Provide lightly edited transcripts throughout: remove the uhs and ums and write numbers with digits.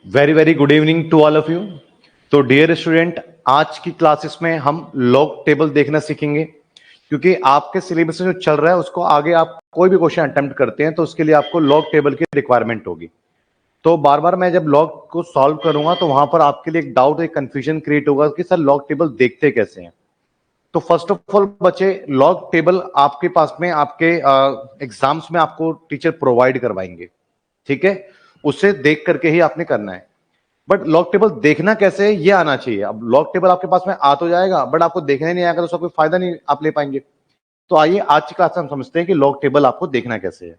Very very good evening to all of you. तो dear student, आज की classes में हम लॉग टेबल देखना सीखेंगे, क्योंकि आपके सिलेबस में जो चल रहा है उसको आगे आप कोई भी क्वेश्चन अटेम्प्ट करते हैं तो उसके लिए आपको लॉग टेबल की रिक्वायरमेंट होगी। तो बार बार मैं जब लॉग को सॉल्व करूंगा तो वहां पर आपके लिए एक डाउट, एक कंफ्यूजन क्रिएट होगा कि सर लॉग टेबल देखते कैसे हैं। तो फर्स्ट ऑफ ऑल बच्चे, लॉग टेबल आपके पास में आपके एग्जाम्स में आपको टीचर प्रोवाइड करवाएंगे, ठीक है। उससे देख करके ही आपने करना है। बट लॉग टेबल देखना कैसे है ये आना चाहिए। अब लॉग टेबल आपके पास में आ तो जाएगा, बट आपको देखने नहीं आएगा तो उसका कोई फायदा नहीं आप ले पाएंगे। तो आइए आज की क्लास में हम समझते हैं कि लॉग टेबल आपको देखना कैसे है।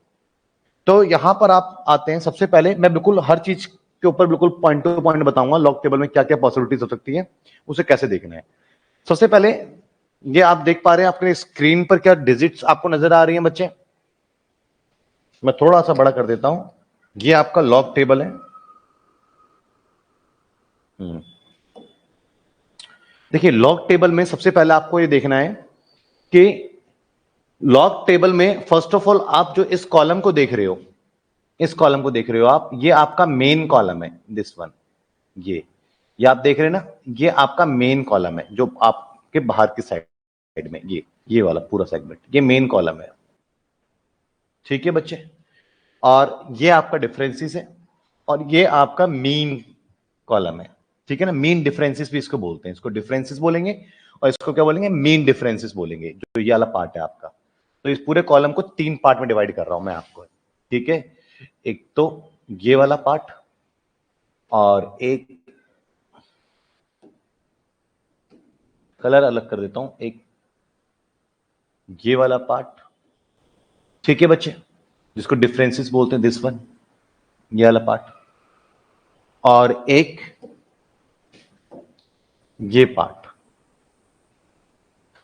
तो यहां पर आप आते हैं, सबसे पहले मैं बिल्कुल हर चीज के ऊपर बिल्कुल पॉइंट टू पॉइंट बताऊंगा लॉग टेबल में क्या क्या पॉसिबिलिटीज हो सकती है, उसे कैसे देखना है। सबसे पहले ये आप देख पा रहे हैं अपने स्क्रीन पर क्या डिजिट्स आपको नजर आ रही हैं बच्चे। मैं थोड़ा सा बड़ा कर देता हूं। ये आपका लॉग टेबल है। देखिए लॉग टेबल में सबसे पहले आपको ये देखना है कि लॉग टेबल में फर्स्ट ऑफ ऑल आप जो इस कॉलम को देख रहे हो, इस कॉलम को देख रहे हो आप, ये आपका मेन कॉलम है। दिस वन, ये आप देख रहे हैं ना, ये आपका मेन कॉलम है जो आपके बाहर की साइड में, ये वाला पूरा सेगमेंट ये मेन कॉलम है, ठीक है बच्चे। और ये आपका डिफरेंसेस है और ये आपका मीन कॉलम है, ठीक है ना। मीन डिफरेंसेस भी इसको बोलते हैं, इसको डिफरेंसेस बोलेंगे और इसको क्या बोलेंगे, मीन डिफरेंसेस बोलेंगे। जो ये वाला पार्ट है आपका, तो इस पूरे कॉलम को 3 पार्ट में डिवाइड कर रहा हूं मैं आपको, ठीक है। एक तो ये वाला पार्ट और एक कलर अलग कर देता हूं, एक ये वाला पार्ट, ठीक है बच्चे, जिसको डिफरेंसेस बोलते हैं, दिस वन, ये वाला पार्ट, और एक ये पार्ट।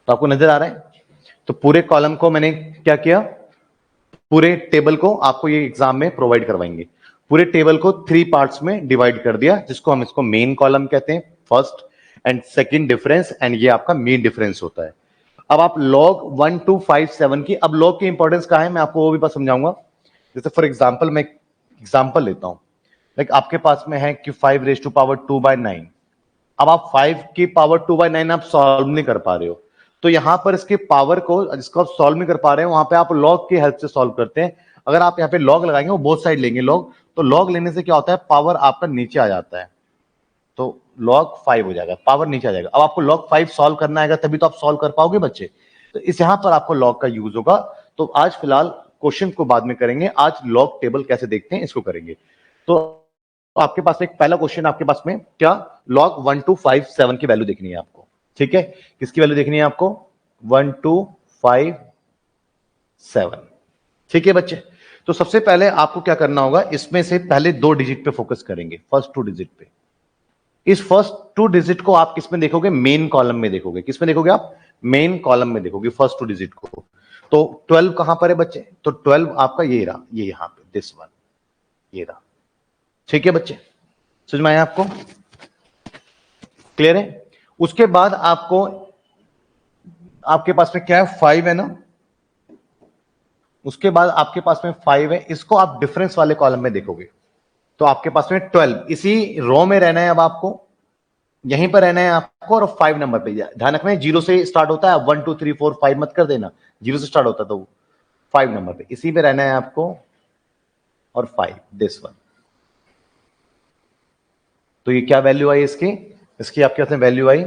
तो आपको नजर आ रहा है। तो पूरे कॉलम को मैंने क्या किया, पूरे टेबल को आपको ये एग्जाम में प्रोवाइड करवाएंगे। पूरे टेबल को 3 पार्ट्स में डिवाइड कर दिया, जिसको हम इसको मेन कॉलम कहते हैं, first and second difference, and ये आपका मेन डिफरेंस होता है। अब आप लॉग 1 2 5 7 की, अब लॉग की इंपॉर्टेंस कहां है मैं आपको वो भी बस समझाऊंगा। जैसे फॉर एग्जाम्पल मैं एग्जाम्पल लेता हूं, लाइक आपके पास में है कि 5⁻²⁹। अब आप 5 की पावर 2/9 आप सॉल्व नहीं कर पा रहे हो, तो यहां पर इसके पावर को, जिसको आप सॉल्व नहीं कर पा रहे हो, वहां पे आप लॉग की हेल्प से सॉल्व करते हैं। अगर आप यहां पे लॉग लगाएंगे, वो बोथ साइड लेंगे लॉग, तो लॉग लेने से क्या होता है, पावर आपका नीचे आ जाता है, तो लॉग 5 हो जाएगा, पावर नीचे आ जाएगा। अब आपको लॉग 5 सॉल्व करना है, तभी तो आप सॉल्व कर पाओगे बच्चे। तो इस यहां पर आपको लॉग का यूज होगा। तो आज फिलहाल क्वेश्चन को बाद में करेंगे, आज लॉग टेबल कैसे देखते हैं इसको करेंगे। तो आपके पास एक पहला क्वेश्चन, आपके पास में क्या, लॉग 1 2 5 7 की वैल्यू देखनी है आपको, ठीक है। किसकी वैल्यू देखनी है आपको, 1 2 5 7, ठीक है बच्चे। तो सबसे पहले आपको क्या करना होगा, इसमें से पहले 2 डिजिट पे फोकस करेंगे, फर्स्ट 2 डिजिट पे। इस फर्स्ट 2 डिजिट को आप किस में देखोगे, मेन कॉलम में देखोगे। किस में देखोगे आप, मेन कॉलम में देखोगे फर्स्ट 2 डिजिट को। तो 12 कहां पर है बच्चे, तो 12 आपका ये रहा, ये यहां पे दिस वन, ये रहा, ठीक है बच्चे। समझ में आया आपको, क्लियर है। उसके बाद आपको, आपके पास में क्या है, 5 है ना। उसके बाद आपके पास में 5 है, इसको आप डिफरेंस वाले कॉलम में देखोगे तो आपके पास में 12, इसी रो में रहना है। अब आपको यहीं पर रहना है आपको, और 5 नंबर पे ध्यान रखना है, 0 से स्टार्ट होता है, 1 2 3 4 5 मत कर देना, 0 से स्टार्ट होता है, तो 5 नंबर पे इसी पे रहना है आपको, और 5 दिस वन। तो ये क्या वैल्यू आई इसकी, इसकी आपके पास में वैल्यू आई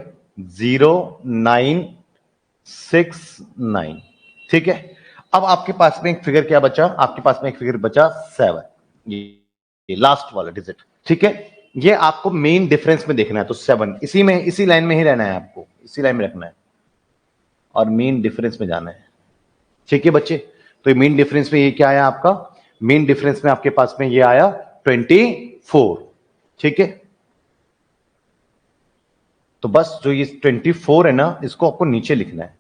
0969, ठीक है। अब आपके पास में एक फिगर क्या बचा, आपके पास में एक फिगर बचा 7, ये लास्ट वाला डिजिट, ठीक है। ये आपको मेन डिफरेंस में देखना है, तो 7 इसी में, इसी लाइन में ही रहना है आपको, इसी लाइन में रखना है और मेन डिफरेंस में जाना है, ठीक है बच्चे। तो मेन डिफरेंस में ये क्या आया आपका, मेन डिफरेंस में आपके पास में ये आया 24, ठीक है। तो बस जो ये 24 है ना, इसको आपको नीचे लिखना है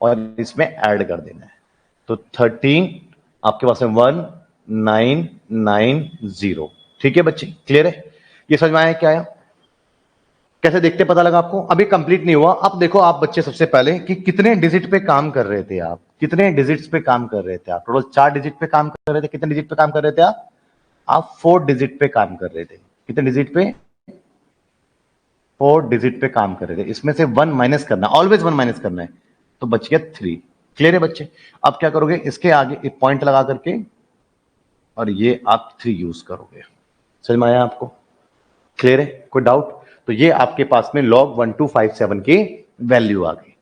और इसमें ऐड कर देना है। तो 13 आपके पास में 1990, ठीक है बच्चे, क्लियर है। ये समझ में आया क्या है, कैसे देखते पता लगा आपको। अभी कंप्लीट नहीं हुआ, अब देखो आप बच्चे सबसे पहले कि कितने डिजिट पे काम कर रहे थे आप, कितने डिजिट्स पे काम कर रहे थे आप। टोटल 4 डिजिट पे काम कर रहे थे। कितने डिजिट पे काम कर रहे थे आप, आप 4 डिजिट पे काम कर रहे थे। कितने डिजिट पे? 4 डिजिट पे काम कर रहे थे। इसमें से 1 माइनस करना, ऑलवेज 1 माइनस करना है, तो बच गया 3। क्लियर है बच्चे? अब क्या करोगे, इसके आगे एक पॉइंट लगा करके और ये आप 3 यूज करोगे। समझ में आया आपको? क्लियर है? कोई डाउट? तो ये आपके पास में log 1257 की वैल्यू आ गई।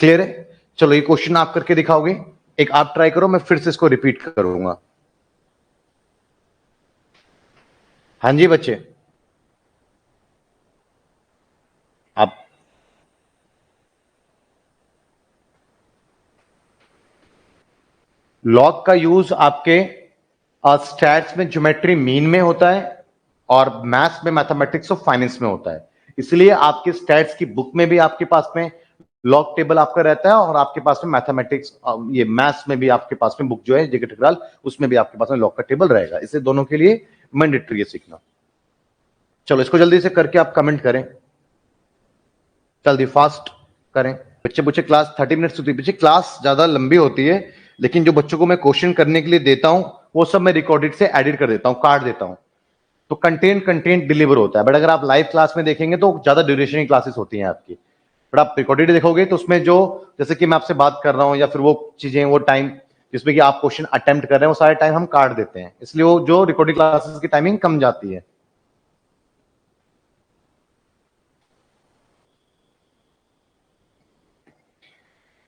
क्लियर है? चलो ये क्वेश्चन आप करके दिखाओगे, एक आप ट्राई करो, मैं फिर से इसको रिपीट करूंगा। हाँ जी बच्चे, आप लॉग का यूज आपके स्टैट्स में, ज्योमेट्री मीन में होता है और मैथ्स में, मैथमेटिक्स ऑफ फाइनेंस में होता है। इसलिए आपके स्टैट्स की बुक में भी आपके पास में लॉग टेबल आपका रहता है और आपके पास में मैथमेटिक्स, ये मैथ्स में भी आपके पास में बुक जो है जेके टिकराल, उसमें भी आपके पास में लॉग का टेबल रहेगा। इसे दोनों के लिए मैंडेटरी है सीखना। चलो इसको जल्दी से करके आप कमेंट करें, जल्दी फास्ट करें। बच्चे बच्चे क्लास 30 मिनट्स होती है, बच्चे क्लास ज्यादा लंबी होती है, लेकिन जो बच्चों को मैं क्वेश्चन करने के लिए देता हूं वो सब मैं रिकॉर्डेड से एडिट कर देता हूं, काट देता हूं, तो कंटेंट कंटेंट डिलीवर होता है। बट अगर आप लाइव क्लास में देखेंगे तो ज्यादा ड्यूरेशन की क्लासेस होती हैं आपकी। बट आप रिकॉर्डेड देखोगे तो उसमें जो, जैसे कि मैं आपसे बात कर रहा हूं या फिर वो चीजें, वो टाइम जिसमें कि आप क्वेश्चन अटेम्प्ट कर रहे हैं, वो सारे टाइम हम काट देते हैं, इसलिए वो जो रिकॉर्डिंग क्लासेस की टाइमिंग कम जाती है।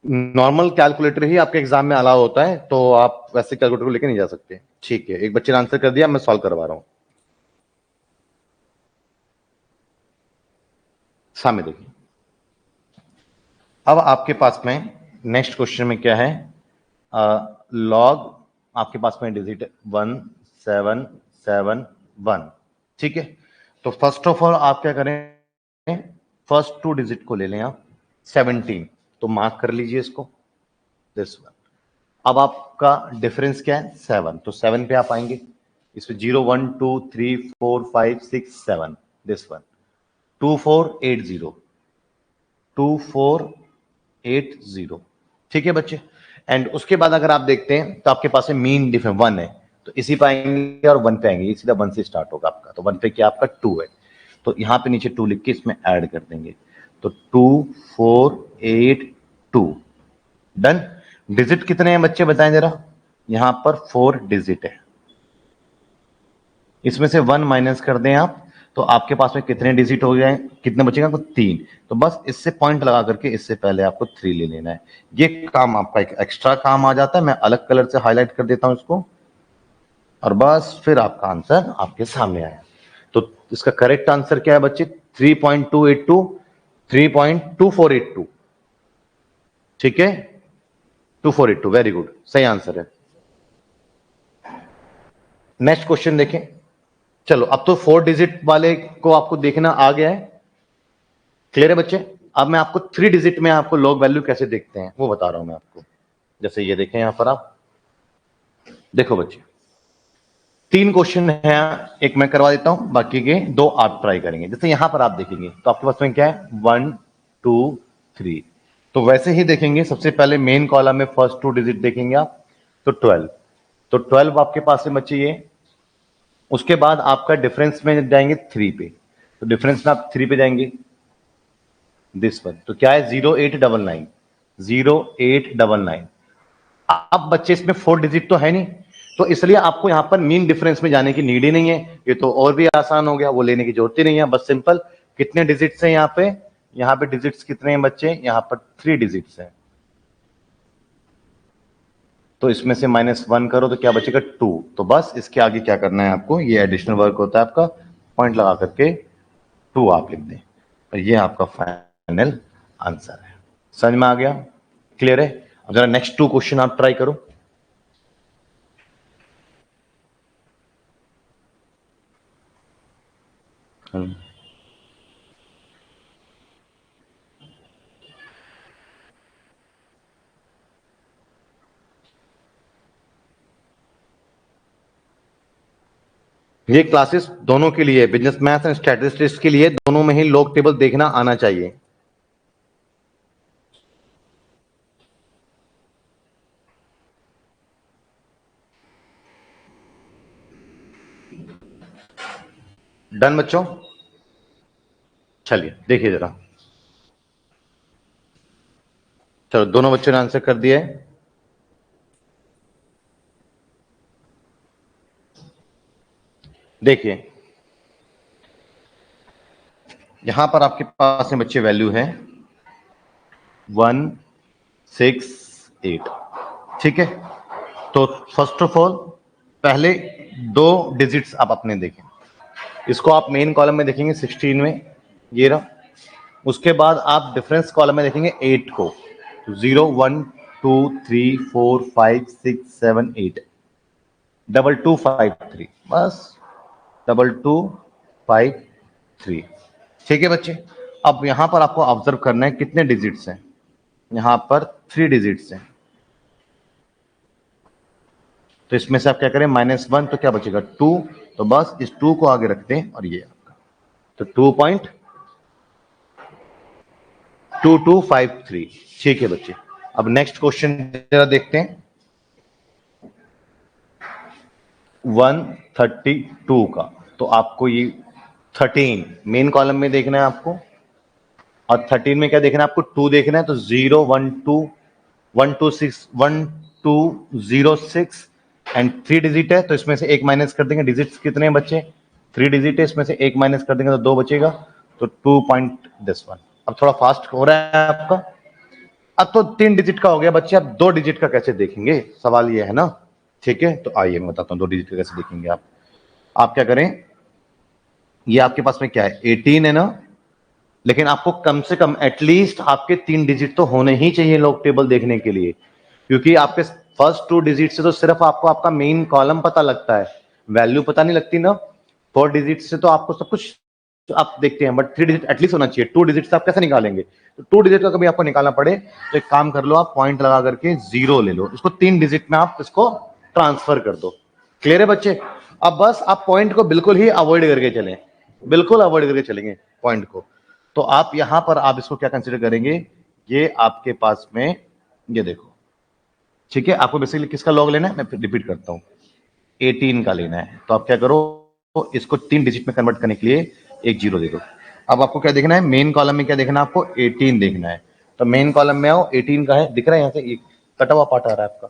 नॉर्मल कैलकुलेटर ही आपके एग्जाम में अलाउ होता है, तो आप वैसे कैलकुलेटर को लेकर नहीं जा सकते। ठीक है, एक बच्चे ने आंसर कर दिया, मैं सॉल्व करवा रहा हूं। सामने देखिए, अब आपके पास में नेक्स्ट क्वेश्चन में क्या है, लॉग आपके पास में डिजिट 1771। ठीक है, तो फर्स्ट ऑफ ऑल आप क्या करें, फर्स्ट 2 डिजिट को ले लें आप, 17, तो मार्क कर लीजिए इसको, दिस वन। अब आपका डिफरेंस क्या है, 7, तो 7 पे आप आएंगे, इसमें 0 1 2 3 4 5 6 7, दिस वन, 2480, 2480। ठीक है बच्चे, एंड उसके बाद अगर आप देखते हैं तो आपके पास में मीन डिफरेंस 1 है, तो इसी पे आएंगे और 1 पे आएंगे, सीधा 1 से स्टार्ट होगा आपका, तो 1 पे क्या आपका 2 है, तो यहां पे नीचे 2 लिख के इसमें ऐड कर देंगे, तो 2482। डन। डिजिट कितने हैं बच्चे बताएं जरा, यहां पर 4 डिजिट है, इसमें से 1 माइनस कर दें आप, तो आपके पास में कितने डिजिट हो गए, कितने बचेगा आपको 3, तो बस इससे पॉइंट लगा करके इससे पहले आपको 3 ले लेना है। ये काम आपका एक एक्स्ट्रा काम आ जाता है, मैं अलग कलर से हाईलाइट कर देता हूं इसको, और बस फिर आपका आंसर आपके सामने आया। तो इसका करेक्ट आंसर क्या है बच्चे, 3.282, 3.2482। ठीक है, 2482, वेरी गुड, सही आंसर है। नेक्स्ट क्वेश्चन देखें। चलो अब तो 4 डिजिट वाले को आपको देखना आ गया है, क्लियर है बच्चे? अब मैं आपको 3 डिजिट में आपको लॉग वैल्यू कैसे देखते हैं वो बता रहा हूं मैं आपको। जैसे ये देखें, यहां पर आप देखो बच्चे, 3 क्वेश्चन है, एक मैं करवा देता हूं, बाकी के 2 आप ट्राई करेंगे। जैसे यहां पर आप देखेंगे तो आपके पास में क्या है, 1 2 3, तो वैसे ही देखेंगे, सबसे पहले मेन कॉलम में फर्स्ट 2 डिजिट देखेंगे आप, तो 12, तो 12 आपके पास में बच्चे ये, उसके बाद आपका डिफरेंस में जाएंगे 3 पे, तो डिफरेंस में आप 3 पे जाएंगे, दिस वन, तो क्या है 0899, 0899। अब बच्चे इसमें 4 डिजिट तो है नहीं, तो इसलिए आपको यहां पर मीन डिफरेंस में जाने की नीड ही नहीं है, ये तो और भी आसान हो गया, वो लेने की जरूरत ही नहीं है, बस सिंपल कितने डिजिट्स हैं यहाँ पे डिजिट्स कितने हैं बच्चे, यहाँ पर 3 डिजिट्स हैं, तो इसमें से -1 करो तो क्या बचेगा 2, तो बस इसके आगे क्या करना है आपको, ये एडिशनल वर्क होता है आपका, पॉइंट लगा करके 2 आप लिख दें, और ये आपका फाइनल आंसर है। समझ में आ गया? क्लियर है? अब जरा नेक्स्ट 2 क्वेश्चन आप ट्राई करो। ये क्लासेस दोनों के लिए, बिजनेस मैथ एंड स्टैटिस्टिक्स के लिए, दोनों में ही लॉग टेबल देखना आना चाहिए। डन बच्चों, चलिए देखिए जरा, चलो दोनों बच्चों ने आंसर कर दिया है। देखिए यहां पर आपके पास में बच्चे वैल्यू है 168, ठीक है। तो फर्स्ट ऑफ ऑल पहले दो डिजिट्स आप अपने देखें, इसको आप मेन कॉलम में देखेंगे 16 में, ये रहा। उसके बाद आप डिफरेंस कॉलम में देखेंगे 8 को, 0 1 2 3 4 5 6 7 8, 2253, बस 2253, ठीक है बच्चे। अब यहां पर आपको ऑब्जर्व करना है कितने डिजिट्स हैं, यहां पर 3 डिजिट्स हैं। तो इसमें से आप क्या करें, -1 तो क्या बचेगा 2, तो बस इस 2 को आगे रखते हैं और ये आपका, तो 2.2253, ठीक है बच्चे। अब नेक्स्ट क्वेश्चन जरा देखते हैं 132 का। तो आपको ये 13 मेन कॉलम में देखना है आपको, और 13 में क्या देखना है आपको, 2 देखना है। तो 0 1 2 1 2 6 1 2 0 6 एंड 3 डिजिट है, तो इसमें से एक माइनस कर देंगे। डिजिट्स कितने हैं बच्चे, 3 डिजिट है, इसमें से एक माइनस कर देंगे तो 2 बचेगा, तो 2.1। अब थोड़ा फास्ट हो रहा है आपका। अब तो 3 डिजिट का हो गया बच्चे, अब 2 डिजिट का कैसे देखेंगे, सवाल ये है ना, ठीक है। तो आइए मैं बताता हूं 2 डिजिट का कैसे देखेंगे आप क्या करें, ये आपके पास में क्या है 18 है ना, लेकिन आपको कम से कम एटलीस्ट आपके 3 डिजिट तो होने ही चाहिए लॉग टेबल देखने के लिए, क्योंकि आपके फर्स्ट 2 डिजिट से तो सिर्फ आपको आपका मेन कॉलम पता लगता है, वैल्यू पता नहीं लगती ना। 4 डिजिट से तो आपको सब कुछ आप देखते हैं, बट 3 डिजिट एटलीस्ट होना चाहिए। 2 डिजिट से आप कैसे निकालेंगे, तो 2 डिजिट का कभी आपको निकालना पड़े तो एक काम कर लो, आप पॉइंट लगा करके 0 ले लो, इसको 3 डिजिट में आप इसको ट्रांसफर कर दो। क्लियर है बच्चे। अब बस आप पॉइंट को बिल्कुल ही अवॉइड करके चलें, बिल्कुल अवॉइड करके चलेंगे पॉइंट को। तो आप यहां पर आप इसको क्या कंसीडर करेंगे, ये आपके पास में, ये देखो, ठीक है। आपको बेसिकली किसका लॉग लेना है, मैं रिपीट करता हूं, 18 का लेना है। तो आप क्या करो, इसको 3 डिजिट में कन्वर्ट करने के लिए एक 0 दे दो। अब आपको क्या देखना है, मेन कॉलम में क्या देखना है आपको, 18 देखना है। तो मेन कॉलम में आओ, 18 का है, दिख रहा है यहां से एक कटा हुआ पार्ट आ रहा है आपका,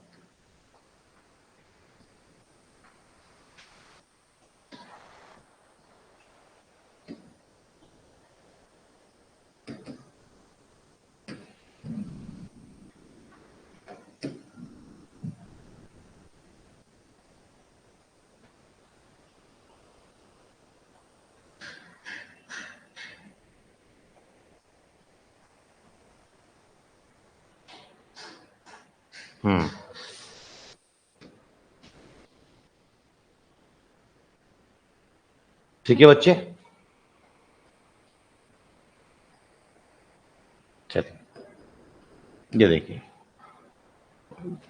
ठीक है बच्चे। चलिए ये देखिए,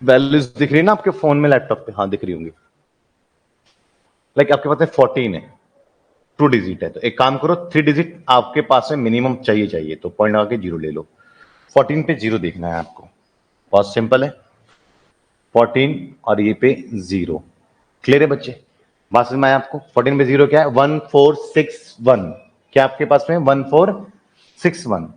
वैल्यूज दिख रही है ना आपके फोन में, लैपटॉप पे, हाँ दिख रही होंगी। लाइक आपके पास में 14 है, 2 डिजिट है, तो एक काम करो 3 डिजिट आपके पास में मिनिमम चाहिए, तो पॉइंट लगा के 0 ले लो। 14 पे 0 देखना है आपको, बहुत सिंपल है, 14 और ये पे 0। क्लियर है बच्चे, बात समझ में आया आपको। 14 पे 0 क्या है, 1461, क्या आपके पास में 1461,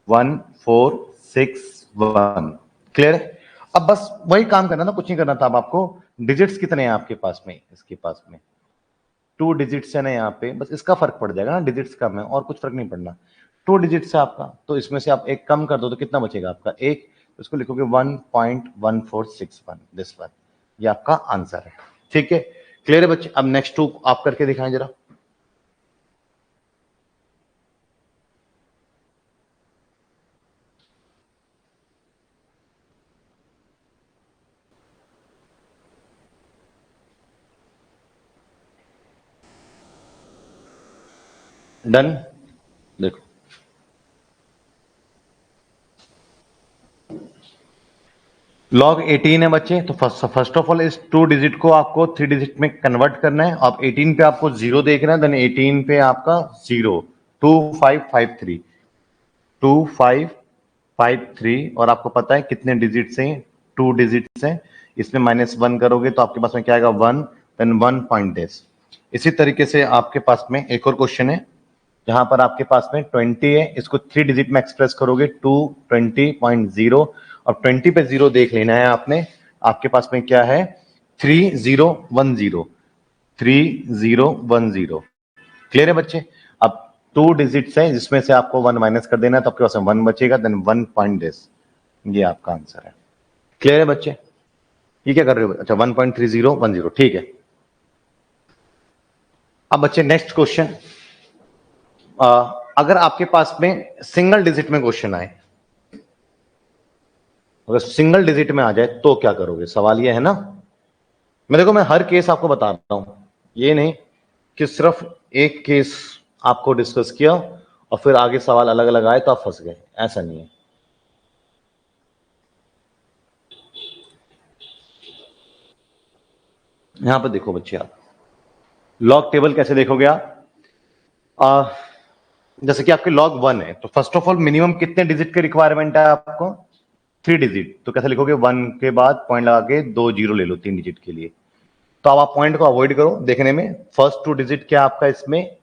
1461। क्लियर है। अब बस वही काम करना था, कुछ नहीं करना था। अब आपको डिजिट्स कितने हैं आपके पास में, इसके पास में 2 डिजिट्स है ना यहाँ पे, बस इसका फर्क पड़ जाएगा ना, डिजिट्स कम है और कुछ फर्क नहीं पड़ना। 2 डिजिट्स है आपका, तो इसमें से आप एक कम कर दो तो कितना बचेगा आपका, एक, तो इसको लिखोगे 1.1461, दिस वन, ये आपका आंसर है। ठीक है, क्लियर है बच्चे। अब नेक्स्ट 2 आप करके दिखाएं जरा। डन, देखो लॉग 18 है बच्चे, तो फर्स्ट ऑफ ऑल इस 2 डिजिट को आपको 3 डिजिट में कन्वर्ट करना है। अब 18 पे आपको 0 देखना है, देन 18 पे आपका 0, 2553, 2553, और आपको पता है कितने डिजिट्स हैं, 2 डिजिट्स हैं, इसमें -1 करोगे तो आपके पास में क्या आएगा 1, देन 1 पॉइंट दिस, इसी तरीके से आपके पास में एक और क्वेश्चन है जहां पर आपके पास में 20 है, इसको 3 डिजिट में एक्सप्रेस करोगे 220.0 और 20 पे 0 देख लेना है आपने। आपके पास में क्या है 3010 3010। क्लियर है बच्चे? अब 2 डिजिट्स है जिसमें से आपको 1 माइनस कर देना है तो आपके पास में 1 बचेगा, देन 1 पॉइंट दिस, ये आपका आंसर है। क्लियर है बच्चे? ये क्या कर रहे हो? अच्छा 1.3010, ठीक है। अब बच्चे नेक्स्ट क्वेश्चन, अगर आपके पास में सिंगल डिजिट में क्वेश्चन आए, अगर सिंगल डिजिट में आ जाए तो क्या करोगे, सवाल ये है ना। मैं हर केस आपको बता रहा हूं, ये नहीं कि सिर्फ एक केस आपको डिस्कस किया और फिर आगे सवाल अलग अलग आए तो आप फंस गए, ऐसा नहीं है। यहां पर देखो बच्चे, आप लॉग टेबल कैसे देखोगे आप? जैसे कि आपके लॉग 1 है तो फर्स्ट ऑफ ऑल मिनिमम कितने डिजिट के रिक्वायरमेंट है आपको? 3 डिजिट। तो कैसे लिखोगे, 1 के बाद पॉइंट लगा के 2 जीरो ले लो 3 डिजिट के लिए। तो अब आप पॉइंट को अवॉइड करो देखने में। फर्स्ट 2 डिजिट क्या आपका इसमें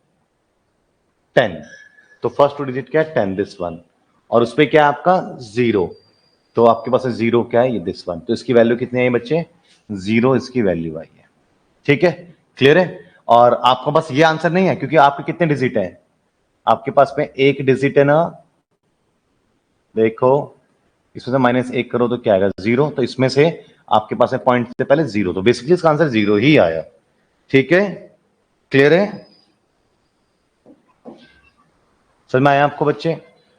10, तो फर्स्ट 2 डिजिट क्या है 10 दिस वन, और उस पर क्या है आपका 0, तो आपके पास 0 क्या है ये दिस वन, तो इसकी वैल्यू कितनी आई बच्चे 0, इसकी वैल्यू आई है। ठीक है, क्लियर है? और आपका बस ये आंसर नहीं है क्योंकि आपके कितने डिजिट है, आपके पास में एक डिजिट है ना, देखो इसमें से -1 करो तो क्या आएगा 0, तो इसमें से आपके पास है पॉइंट से पहले 0, तो बेसिकली इसका आंसर 0 ही आया। ठीक है, क्लियर है? समझ में आया आपको बच्चे?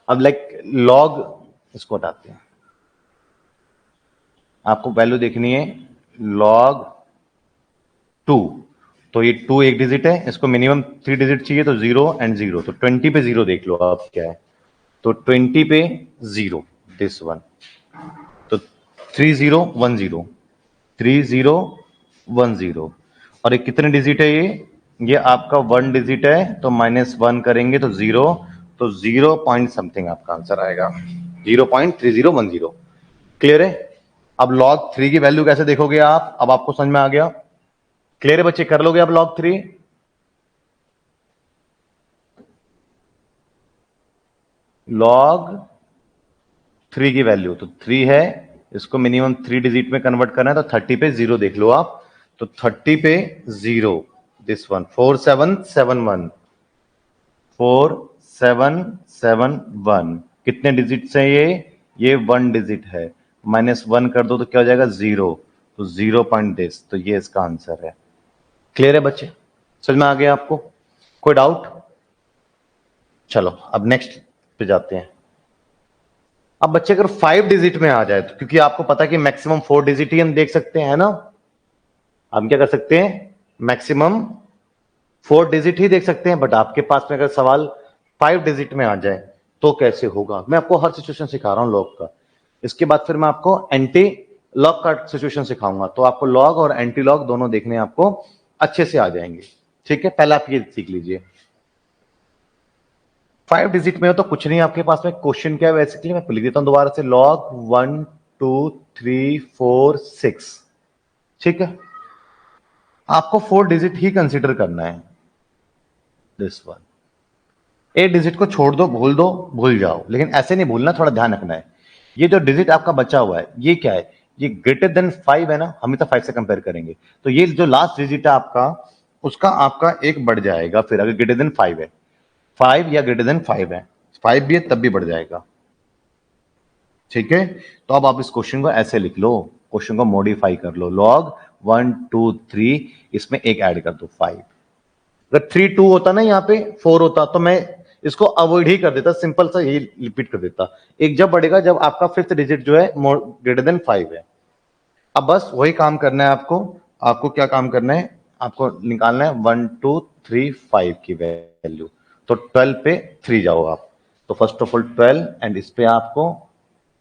अब लाइक लॉग, इसको हटाते हैं, आपको वैल्यू देखनी है लॉग 2, तो ये 2 एक डिजिट है, इसको मिनिमम 3 डिजिट चाहिए तो 0 एंड 0, तो 20 पे 0 देख लो आप क्या है, तो 20 पे 0 दिस वन, तो 3010 3010, और ये कितने डिजिट है ये आपका 1 डिजिट है, तो -1 करेंगे तो 0, तो 0 पॉइंट समथिंग आपका आंसर आएगा 0.3010। क्लियर है? अब log 3 की वैल्यू कैसे देखोगे आप, अब आपको समझ में आ गया? क्लियर है बच्चे, कर लोगे आप log 3? log 3 की वैल्यू तो 3 है, इसको मिनिमम 3 डिजिट में कन्वर्ट करना है तो 30 पे 0 देख लो आप, तो 30 पे 0 दिस वन 4771 4771, कितने डिजिट है ये 1 डिजिट है, -1 कर दो तो क्या हो जाएगा 0, तो 0 पॉइंट दिस, तो ये इसका आंसर है। क्लियर है बच्चे, समझ में आ गया आपको? कोई डाउट? चलो अब नेक्स्ट पे जाते हैं। अब बच्चे अगर 5 डिजिट में आ जाए तो, क्योंकि आपको पता है कि मैक्सिमम 4 डिजिट ही हम देख सकते हैं ना, हम क्या कर सकते हैं मैक्सिमम 4 डिजिट ही देख सकते हैं, बट आपके पास में अगर सवाल 5 डिजिट में आ जाए तो कैसे होगा, मैं आपको हर सिचुएशन सिखा रहा हूं लॉग का, इसके बाद फिर मैं आपको एंटी लॉग का सिचुएशन सिखाऊंगा, तो आपको लॉग और एंटी लॉग दोनों देखने आपको अच्छे से आ जाएंगे। ठीक है, पहले आप ये सीख लीजिए। 5 डिजिट में हो तो कुछ नहीं, आपके पास में क्वेश्चन क्या है बेसिकली मैं लिख देता हूं दोबारा से, लॉग 1 2 3 4 6। ठीक है, आपको 4 डिजिट ही कंसीडर करना है, दिस वन। 8 डिजिट को छोड़ दो, भूल जाओ, लेकिन ऐसे नहीं भूलना, थोड़ा ध्यान रखना है। ये जो डिजिट आपका बचा हुआ है ये क्या है, ये ग्रेटर देन 5 है ना, हम तो 5 से कंपेयर करेंगे, तो ये जो लास्ट डिजिट है आपका, उसका आपका एक बढ़ जाएगा, फिर अगर ग्रेटर देन 5 है, 5 या ग्रेटर देन 5 है, 5 भी है तब भी बढ़ जाएगा। ठीक है, तो अब आप इस क्वेश्चन को ऐसे लिख लो, क्वेश्चन को मॉडिफाई कर लो, लॉग 1 2 3, इसमें एक ऐड कर दो 5, अगर 3 2 होता ना यहाँ पे 4 होता तो मैं इसको अवॉइड ही कर देता, सिंपल सा यही रिपीट कर देता। एक जब बढ़ेगा जब आपका 5th डिजिट जो है ग्रेटर देन 5 है। अब बस वही काम करना है आपको, आपको क्या काम करना है, आपको निकालना है 1 2 3 5 की वैल्यू, तो 12 पे 3 जाओ आप, तो फर्स्ट ऑफ ऑल 12 एंड इस पे आपको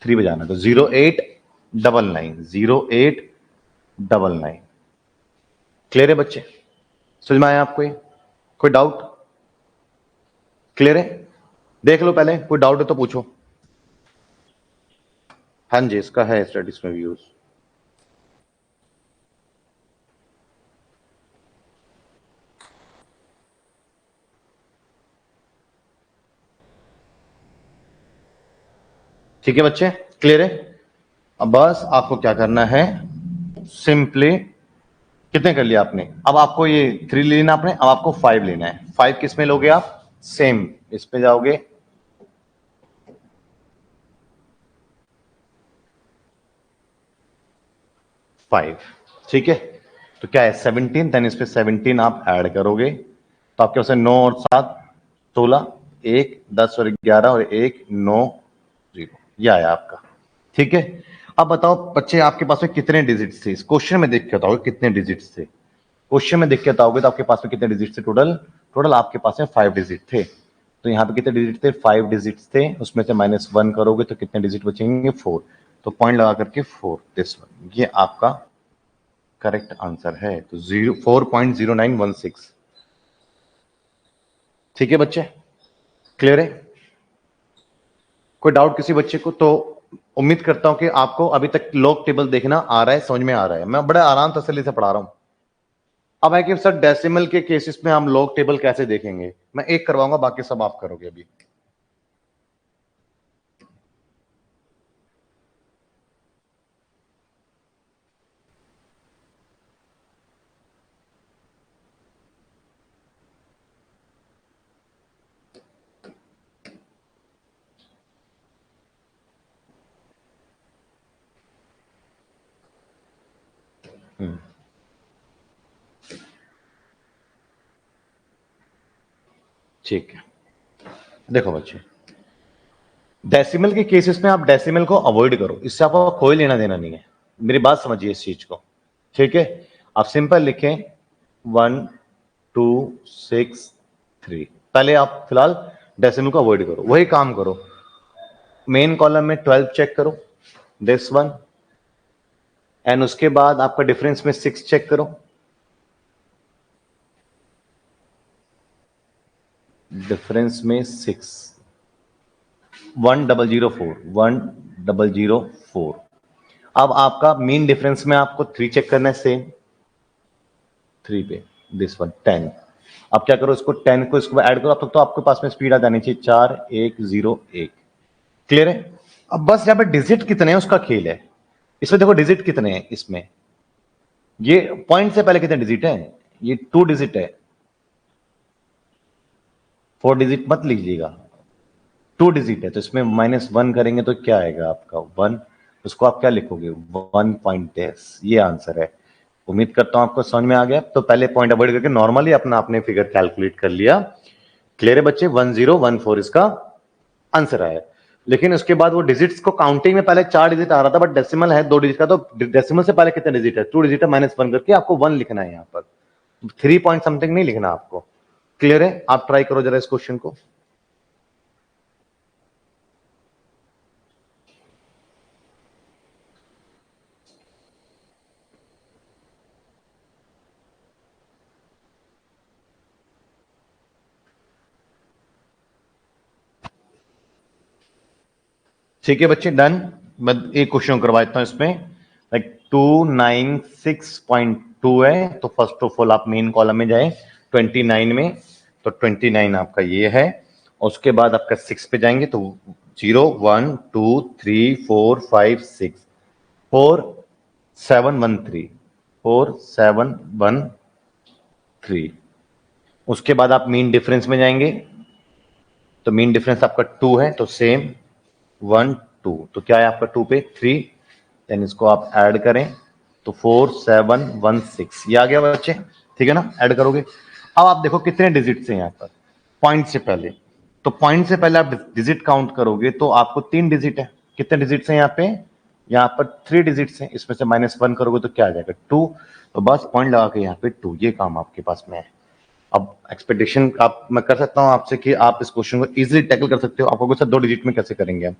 3 बजाना, तो 0899 0899। क्लियर है बच्चे, समझ में आया आपको ये? कोई डाउट? क्लियर है? देख लो पहले, कोई डाउट है तो पूछो। हाँ जी, इसका है स्टडीज में व्यूज। ठीक है बच्चे, क्लियर है? अब बस आपको क्या करना है, सिंपली कितने कर लिया आपने, अब आपको ये 3 लेना आपने, अब आपको 5 लेना है। 5 किस में लोगे आप, सेम इस पे जाओगे, 5, ठीक है। तो क्या है 17, देन इस पे 17 आप ऐड करोगे, तो आपके पास 9 और 7 16, 1 10 और 11 और 1 9 0, यह आया आपका, ठीक है। अब बताओ बच्चे आपके पास में कितने डिजिट्स थे, इस क्वेश्चन में देख के बताओगे कितने डिजिट्स थे, क्वेश्चन में देख के बताओगे तो आपके पास में कितने डिजिट थे टोटल, टोटल आपके पास में 5 डिजिट थे। तो यहाँ पे कितने डिजिट थे, 5 डिजिट्स थे, उसमें से -1 करोगे तो कितने डिजिट बचेंगे, 4। तो पॉइंट लगा करके 4, दिस वन, ये आपका करेक्ट आंसर है। तो 4.0916, ठीक है बच्चे, क्लियर है? कोई डाउट किसी बच्चे को? तो उम्मीद करता हूं कि आपको अभी तक लॉग टेबल देखना आ रहा है, समझ में आ रहा है, मैं बड़े आराम तसल्ली से पढ़ा रहा हूं। अब है कि सर डेसिमल के केसेस में हम लॉग टेबल कैसे देखेंगे, मैं एक करवाऊंगा, बाकी सब आप करोगे अभी। ठीक है, देखो बच्चे, डेसिमल के केसेस में आप डेसिमल को अवॉइड करो, इससे आपको कोई लेना देना नहीं है, मेरी बात समझिए इस चीज को, ठीक है। आप सिंपल लिखें 1 2 6 3, पहले आप फिलहाल डेसिमल को अवॉइड करो, वही काम करो, मेन कॉलम में 12 चेक करो, दिस वन, एंड उसके बाद आपका डिफरेंस में 6 चेक करो, डिफरेंस में 6, 1004, 1004। अब आपका मीन डिफरेंस में आपको 3 चेक करना है, सेम 3 पे, दिस वन 10। अब क्या करो, इसको 10 को इसको ऐड करो, अब तक तो आपके पास में स्पीड आ जानी चाहिए 4 1 0 1, क्लियर है? अब बस यहां पे डिजिट कितने हैं उसका खेल है, इसमें देखो डिजिट कितने हैं, इसमें ये पॉइंट से पहले कितने डिजिट है, ये 2 डिजिट है, 4 डिजिट मत लीजिएगा, 2 डिजिट है, तो इसमें -1 करेंगे तो क्या आएगा आपका 1, उसको आप क्या लिखोगे 1 पॉइंट डैश, ये आंसर है। उम्मीद करता हूं आपको समझ में आ गया। तो पहले पॉइंट अवॉइड करके नॉर्मली अपना आपने फिगर कैलकुलेट कर लिया, क्लियर है बच्चे, 1014 इसका आंसर आया। लेकिन उसके बाद वो डिजिट्स को काउंटिंग में पहले 4 डिजिट आ रहा था, बट डेसिमल है 2 डिजिट का, तो डेसिमल से पहले कितने डिजिट है, 2 डिजिट है, -1 करके आपको 1 लिखना है, यहाँ पर 3 पॉइंट समथिंग नहीं लिखना आपको, क्लियर है? आप ट्राई करो जरा इस क्वेश्चन को। ठीक है बच्चे, डन। मैं एक क्वेश्चन करवा देता हूं इसमें, लाइक 296.2 है, तो फर्स्ट ऑफ ऑल आप मेन कॉलम में जाए 29 में, तो 29 आपका ये है, और उसके बाद आपका 6 पे जाएंगे तो 0 1 2 3 4 5 6 4 7 1 3 4 7 1 3, उसके बाद आप मीन डिफरेंस में जाएंगे, तो मीन डिफरेंस आपका 2 है, तो सेम 1 2, तो क्या है आपका 2 पे 3, देन इसको आप ऐड करें तो 4 7 1 6, ये आ गया बच्चे, ठीक है ना, ऐड करोगे। अब आप देखो कितने डिजिट हैं यहाँ पर, पॉइंट से पहले, तो पॉइंट से पहले आप डिजिट काउंट करोगे तो आपको 3 डिजिट है, कितने डिजिट हैं यहाँ पे, यहाँ पर 3 डिजिट्स हैं, इसमें से -1 करोगे तो क्या आ जाएगा 2, तो बस पॉइंट लगा के यहाँ पे 2, ये काम आपके पास में है। अब एक्सपेक्टेशन आप मैं कर सकता हूं आपसे कि आप इस क्वेश्चन को इजीली टैकल कर सकते हो, आपको सर 2 डिजिट में कैसे करेंगे हम,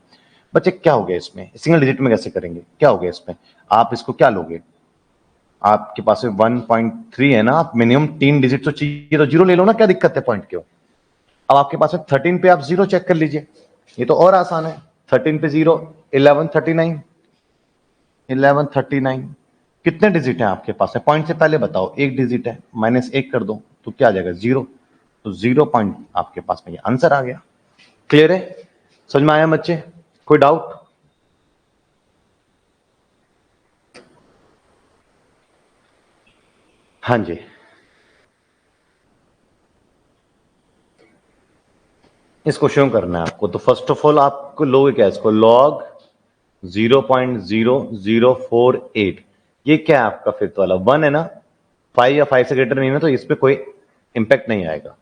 बच्चे क्या हो गया इसमें, सिंगल डिजिट में कैसे करेंगे, क्या हो गया इसमें, आप इसको क्या लोगे, आपके पास में 1.3 है ना, आप मिनिमम 3 डिजिट तो चाहिए, तो 0 ले लो ना, क्या दिक्कत है पॉइंट क्यों। अब आपके पास में 13 पे आप 0 चेक कर लीजिए, ये तो और आसान है, 13 पे 0, 1139, 1139, कितने डिजिट हैं आपके पास है, पॉइंट से पहले बताओ, एक डिजिट है, -1 कर दो तो क्या आ जाएगा 0, तो 0 पॉइंट आपके पास में ये आंसर आ गया, क्लियर है, समझ में आया बच्चे, कोई डाउट? हाँ जी, इसको शो करना है आपको। तो फर्स्ट ऑफ ऑल आपको लोगे क्या, इसको लॉग 0.0048, ये क्या है आपका फिफ्थ वाला 1 है ना, 5 या 5 से ग्रेटर नहीं है तो इस पे कोई इंपैक्ट नहीं आएगा।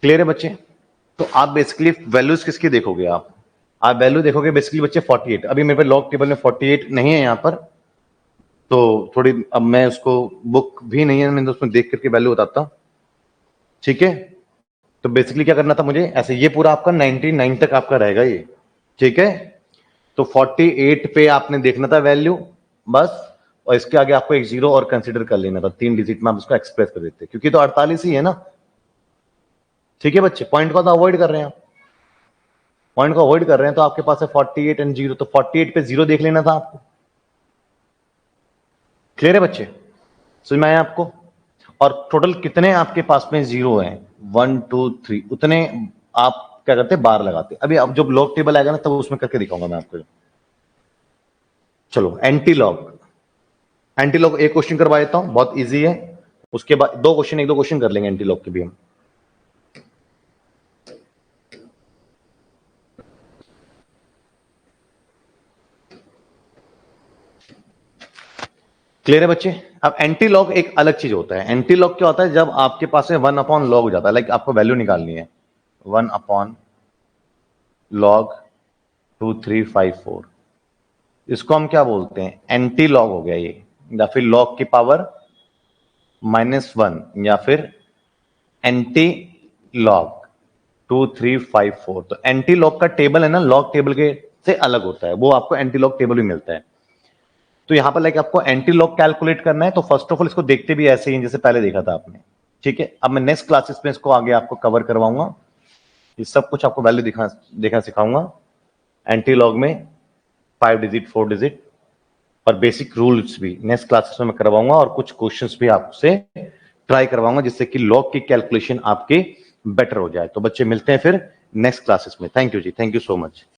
क्लियर है बच्चे? तो आप बेसिकली वैल्यूज किसकी देखोगे, आप वैल्यू देखोगे बेसिकली बच्चे 48। अभी मेरे पे लॉग टेबल में 48 नहीं है यहां पर, तो थोड़ी अब मैं उसको बुक भी नहीं है, मैं उसमें देख करके वैल्यू बताता हूं, ठीक है। तो बेसिकली क्या करना था मुझे, ऐसे ये पूरा आपका 99 तक आपका रहेगा ये, ठीक है। तो 48 पे आपने देखना था वैल्यू बस, और इसके आगे आपको एक जीरो और कंसीडर कर लेना था, 3 डिजिट में आप उसको एक्सप्रेस कर देते, क्योंकि तो 48 ही है ना, ठीक है बच्चे। पॉइंट को तो अवॉइड कर रहे हैं आप, पॉइंट को अवॉइड कर रहे हैं, तो आपके पास है 48 एंड जीरो, तो 48 पे जीरो देख लेना था आपको। क्लियर है बच्चे, समझ में आया आपको? और टोटल कितने आपके पास में जीरो हैं, 1 2 3, उतने आप क्या करते बार लगाते। अभी अब जब लॉग टेबल आएगा ना तब उसमें करके दिखाऊंगा मैं आपको। चलो एंटी लॉग, एंटी लॉग एक क्वेश्चन करवा देता हूं, बहुत इजी है। उसके बाद दो क्वेश्चन, एक दो क्वेश्चन कर लेंगे एंटी लॉग के भी हम। क्लियर है बच्चे? अब एंटी लॉग एक अलग चीज होता है। एंटी लॉग क्या होता है, जब आपके पास में 1 अपॉन लॉग हो जाता है, लाइक आपको वैल्यू निकालनी है 1 अपॉन लॉग 2354, इसको हम क्या बोलते हैं, एंटी लॉग हो गया ये, या फिर लॉग की पावर -1, या फिर एंटी लॉग 2354। तो एंटी लॉग का टेबल है ना, लॉग टेबल के से अलग होता है, वो आपको एंटी लॉग टेबल भी मिलता है। तो यहां पर लाइक आपको एंटी लॉग कैलकुलेट करना है, तो फर्स्ट ऑफ ऑल इसको देखते भी ऐसे ही जैसे पहले देखा था आपने, ठीक है। अब मैं नेक्स्ट क्लासेस में इसको आगे आपको कवर करवाऊंगा, ये सब कुछ आपको वैल्यू देखना सिखाऊंगा एंटी लॉग में, 5 डिजिट 4 डिजिट, और बेसिक रूल्स भी नेक्स्ट क्लासेस में मैं करवाऊंगा, और कुछ क्वेश्चंस भी आपसे ट्राई करवाऊंगा जिससे कि लॉग की कैलकुलेशन आपके बेटर हो जाए। तो बच्चे मिलते हैं फिर नेक्स्ट क्लासेस में। थैंक यू जी, थैंक यू सो मच।